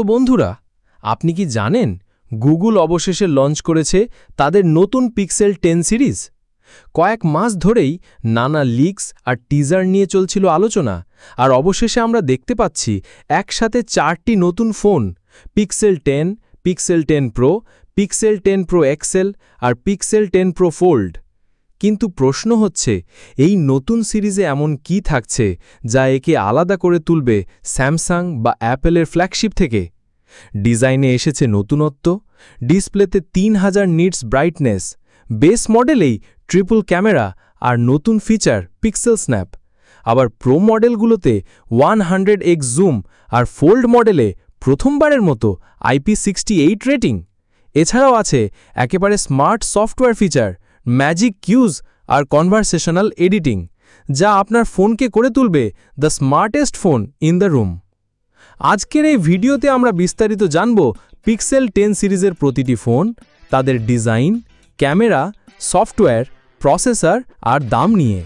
তো বন্ধুরা, আপনি কি জানেন গুগল অবশেষে লঞ্চ করেছে তাদের নতুন পিক্সেল 10 সিরিজ? কয়েক মাস ধরেই নানা লিকস আর টিজার নিয়ে চলছিল আলোচনা, আর অবশেষে আমরা দেখতে পাচ্ছি একসাথে 4টি নতুন phone: Pixel 10, Pixel 10 Pro, Pixel 10 Pro XL আর পিক্সেল 10 প্রো ফোল্ড। কিন্তু প্রশ্ন হচ্ছে, এই নতুন সিরিজে এমন কি থাকছে যা একে আলাদা করে তুলবে স্যামসাং বা অ্যাপেলের ফ্ল্যাগশিপ থেকে? ডিজাইনে এসেছে নতুনত্ব, ডিসপ্লেতে 3000 নিটস ব্রাইটনেস, বেস মডেলেই ট্রিপল ক্যামেরা আর নতুন ফিচার পিক্সেল স্ন্যাপ। আবার প্রো মডেলগুলোতে 100x জুম আর ফোল্ড মডেলে প্রথমবারের মতো IP68 রেটিং। এছাড়াও আছে একেবারে smart software feature, Magic Cues আর কনভারসেশনাল এডিটিং, যা আপনার ফোনকে করে তুলবে the smartest phone in the room. আজকের এই ভিডিওতে আমরা বিস্তারিত জানব পিক্সেল 10 সিরিজের প্রতিটি ফোন, তাদের ডিজাইন, ক্যামেরা, সফটওয়্যার, প্রসেসর আর দাম নিয়ে।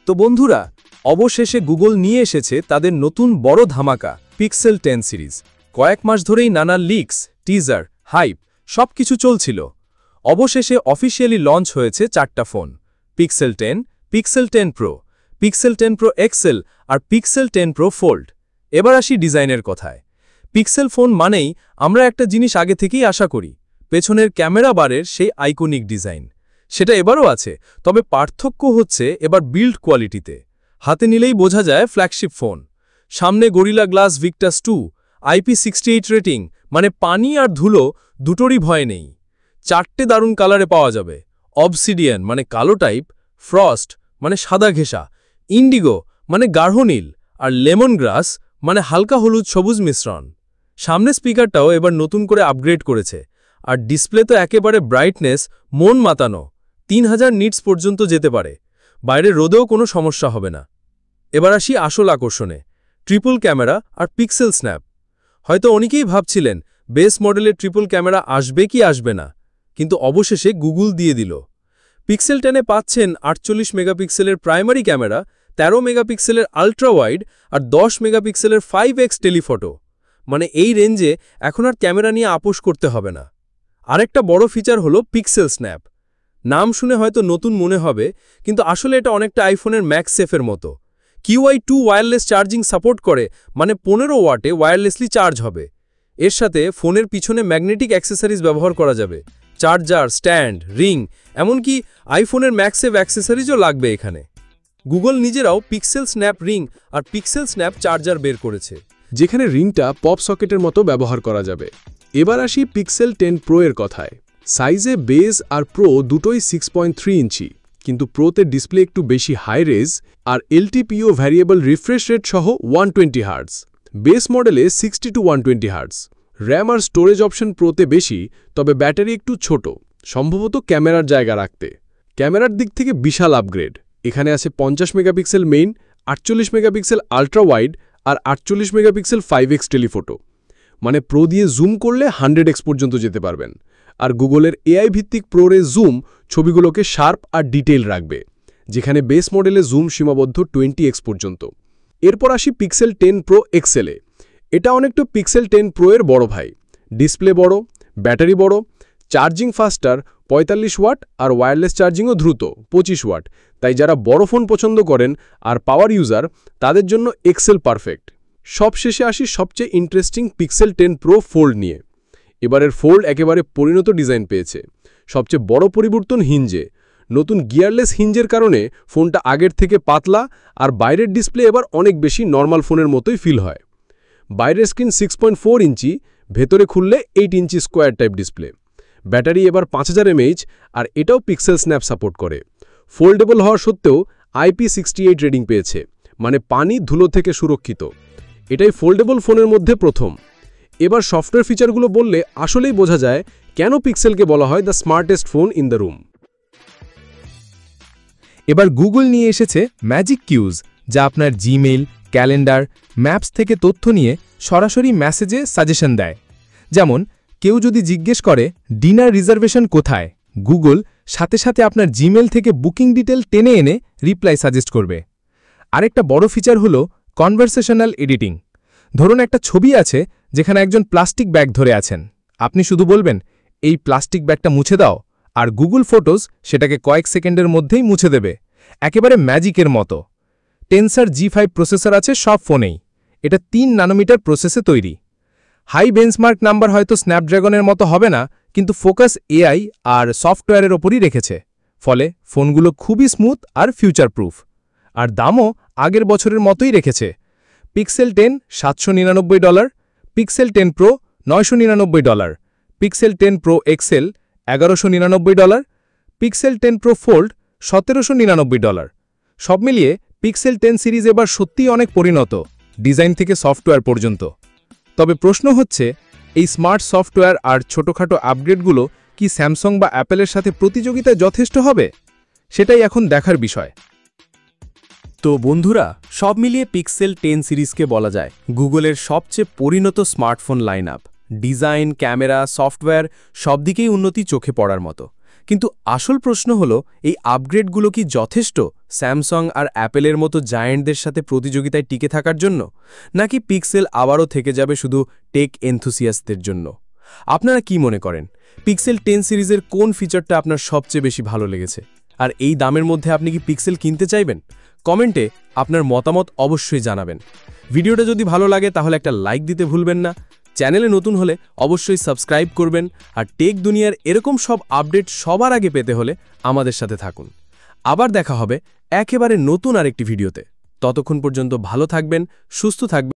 তো বন্ধুরা, অবশেষে গুগল নিয়ে এসেছে তাদের নতুন বড় ধামাকা পিক্সেল 10 সিরিজ। কয়েক মাস ধরেই নানা লিকস, টিজার, হাইপ সবকিছু চলছিল। অবশেষে অফিসিয়ালি লঞ্চ হয়েছে 4টা phone: Pixel 10, Pixel 10 Pro, Pixel 10 Pro XL আর পিক্সেল 10 প্রো ফোল্ড। এবার আসি ডিজাইনের কথায়। পিক্সেল ফোন মানেই আমরা একটা জিনিস আগে থেকেই আশা করি, পেছনের ক্যামেরা বারের সেই আইকনিক ডিজাইন। সেটা এবারও আছে, তবে পার্থক্য হচ্ছে এবার বিল্ড কোয়ালিটিতে। হাতে নিলেই বোঝা যায় ফ্ল্যাগশিপ ফোন। সামনে gorilla glass Victus 2, IP68 rating, মানে পানি আর ধুলো দুটোরই ভয় নেই। 4টে দারুণ কালারে পাওয়া যাবে: অবসিডিয়ান মানে কালো টাইপ, ফ্রস্ট মানে সাদা ঘেঁষা, ইন্ডিগো মানে গাঢ় নীল, আর লেমন গ্রাস মানে হালকা হলুদ সবুজ মিশ্রণ। সামনে স্পিকারটাও এবার নতুন করে আপগ্রেড করেছে, আর ডিসপ্লে তো একেবারে ব্রাইটনেস মন মাতানো, 3000 নিটস পর্যন্ত যেতে পারে। বাইরে রোদেও কোনো সমস্যা হবে না। এবার আসি আসল আকর্ষণে, ট্রিপল ক্যামেরা আর পিক্সেল স্ন্যাপ। হয়তো অনেকেই ভাবছিলেন বেস মডেলে ট্রিপল ক্যামেরা আসবে কি আসবে না, কিন্তু অবশেষে গুগল দিয়ে দিল। পিক্সেল 10-এ পাচ্ছেন 48 মেগাপিক্সেলের প্রাইমারি ক্যামেরা, 13 মেগাপিক্সেলের আল্ট্রা ওয়াইড আর 10 মেগাপিক্সেলের 5x টেলিফটো। মানে এই রেঞ্জে এখন আর ক্যামেরা নিয়ে আপোষ করতে হবে না। আরেকটা বড় ফিচার হলো পিক্সেল স্ন্যাপ। নাম শুনে হয়তো নতুন মনে হবে, কিন্তু আসলে এটা অনেকটা আইফোনের ম্যাক্সেফের মতো। QI2 ওয়্যারলেস চার্জিং সাপোর্ট করে, মানে 15 ওয়াটে ওয়্যারলেসলি চার্জ হবে। এর সাথে ফোনের পিছনে ম্যাগনেটিক অ্যাক্সেসরিজ ব্যবহার করা যাবে: চার্জার, স্ট্যান্ড, রিং, এমনকি আইফোনের ম্যাক্সেভ অ্যাক্সেসরিজও লাগবে এখানে। গুগল নিজেরাও পিক্সেল স্ন্যাপ রিং আর পিক্সেল স্ন্যাপ চার্জার বের করেছে, যেখানে রিংটা পপ সকেটের মতো ব্যবহার করা যাবে। এবার আসি পিক্সেল 10 প্রো এর কথায়। সাইজে বেস আর প্রো দুটোই 6.3 ইঞ্চি, কিন্তু প্রোতে ডিসপ্লে একটু বেশি হাই রেজ আর LTPO ভ্যারিয়েবল রিফ্রেশ রেট সহ 120 হার্টজ। বেস মডেলে 60 to 120 হার্টজ। র্যাম আর স্টোরেজ অপশন প্রোতে বেশি, তবে ব্যাটারি একটু ছোট, সম্ভবত ক্যামেরার জায়গা রাখতে। ক্যামেরার দিক থেকে বিশাল আপগ্রেড। এখানে আছে 50 megapixel main, 48 megapixel ultra wide আর 48 মেগাপিক্সেল 5x টেলিফটো। মানে প্রো দিয়ে জুম করলে 100x পর্যন্ত যেতে পারবেন। আর গুগলের AI ভিত্তিক প্রোরে জুম ছবিগুলোকে শার্প আর ডিটেইল রাখবে, যেখানে বেস মডেলে জুম সীমাবদ্ধ 20x পর্যন্ত। এরপর আসি পিক্সেল 10 প্রো এক্সেলে। এটা অনেকটা পিক্সেল 10 প্রো এর বড় ভাই। ডিসপ্লে বড়, ব্যাটারি বড়, চার্জিং ফাস্টার 45 ওয়াট আর ওয়্যারলেস চার্জিংও দ্রুত 25 ওয়াট। তাই যারা বড় ফোন পছন্দ করেন আর পাওয়ার ইউজার, তাদের জন্য এক্সেল পারফেক্ট। সবশেষে আসি সবচেয়ে ইন্টারেস্টিং পিক্সেল 10 প্রো ফোল্ড নিয়ে। এবারের ফোল্ড একেবারে পরিণত ডিজাইন পেয়েছে। সবচেয়ে বড় পরিবর্তন হিঞ্জে। নতুন গিয়ারলেস হিঞ্জের কারণে ফোনটা আগের থেকে পাতলা, আর বাইরের ডিসপ্লে এবার অনেক বেশি নর্মাল ফোনের মতোই ফিল হয়। বাইরের স্ক্রিন 6.4 ইঞ্চি, ভেতরে খুললে 8 ইঞ্চি স্কোয়ার টাইপ ডিসপ্লে। ব্যাটারি এবার 5000 mAh, আর এটাও পিক্সেল স্ন্যাপ সাপোর্ট করে। ফোল্ডেবল হওয়ার সত্ত্বেও IP68 রেটিং পেয়েছে, মানে পানি ধুলো থেকে সুরক্ষিত। এটাই ফোল্ডেবল ফোনের মধ্যে প্রথম। এবার সফটওয়্যার ফিচারগুলো বললে আসলেই বোঝা যায় কেন পিক্সেলকে বলা হয় the smartest phone in the room. এবার গুগল নিয়ে এসেছে ম্যাজিক কিউজ, যা আপনার জিমেইল, ক্যালেন্ডার, ম্যাপস থেকে তথ্য নিয়ে সরাসরি মেসেজে সাজেশন দেয়। যেমন কেউ যদি জিজ্ঞেস করে ডিনার রিজার্ভেশন কোথায়, গুগল সাথে সাথে আপনার জিমেইল থেকে বুকিং ডিটেল টেনে এনে রিপ্লাই সাজেস্ট করবে। আরেকটা বড় ফিচার হলো কনভারসেশনাল এডিটিং। ধরুন একটা ছবি আছে যেখানে একজন প্লাস্টিক ব্যাগ ধরে আছেন। আপনি শুধু বলবেন, এই প্লাস্টিক ব্যাগটা মুছে দাও, আর গুগল ফটোস সেটাকে কয়েক সেকেন্ডের মধ্যেই মুছে দেবে, একেবারে ম্যাজিকের মতো। টেনসার G5 প্রসেসর আছে সব ফোনেই। এটা 3 ন্যানোমিটার প্রসেসে তৈরি। হাই বেঞ্চমার্ক নাম্বার হয়তো স্ন্যাপড্রাগনের মতো হবে না, কিন্তু ফোকাস এআই আর সফটওয়্যারের ওপরই রেখেছে। ফলে ফোনগুলো খুবই স্মুথ আর ফিউচার প্রুফ। আর দামও আগের বছরের মতোই রেখেছে। Pixel 10 $799, Pixel 10 Pro $999, Pixel 10 Pro XL $1199, Pixel 10 Pro Fold $1799। সব মিলিয়ে পিক্সেল 10 সিরিজ এবার সত্যিই অনেক পরিণত, ডিজাইন থেকে সফটওয়্যার পর্যন্ত। তবে প্রশ্ন হচ্ছে, এই স্মার্ট সফটওয়্যার আর ছোটখাটো আপগ্রেডগুলো কি স্যামসাং বা অ্যাপেলের সাথে প্রতিযোগিতায় যথেষ্ট হবে? সেটাই এখন দেখার বিষয়। তো বন্ধুরা, সব মিলিয়ে পিক্সেল 10 সিরিজকে বলা যায় গুগলের সবচেয়ে পরিণত smartphone line-up. Design, camera, software সব দিকেই উন্নতি চোখে পড়ার মতো। কিন্তু আসল প্রশ্ন হলো, এই আপগ্রেডগুলো কি যথেষ্ট স্যামসাং আর অ্যাপেলের মতো জায়ান্টদের সাথে প্রতিযোগিতায় টিকে থাকার জন্য, নাকি পিক্সেল আবারও থেকে যাবে শুধু টেক এনথুসিয়াস্টদের জন্য? আপনারা কি মনে করেন, পিক্সেল 10 সিরিজের কোন ফিচারটা আপনার সবচেয়ে বেশি ভালো লেগেছে? আর এই দামের মধ্যে আপনি কি পিক্সেল কিনতে চাইবেন? কমেন্টে আপনার মতামত অবশ্যই জানাবেন। ভিডিওটা যদি ভালো লাগে তাহলে একটা লাইক দিতে ভুলবেন না। চ্যানেলে নতুন হলে অবশ্যই সাবস্ক্রাইব করবেন। আর টেক দুনিয়ার এরকম সব আপডেট সবার আগে পেতে হলে আমাদের সাথে থাকুন। আবার দেখা হবে একেবারে নতুন আরেকটি ভিডিওতে। ততক্ষণ পর্যন্ত ভালো থাকবেন, সুস্থ থাকবেন।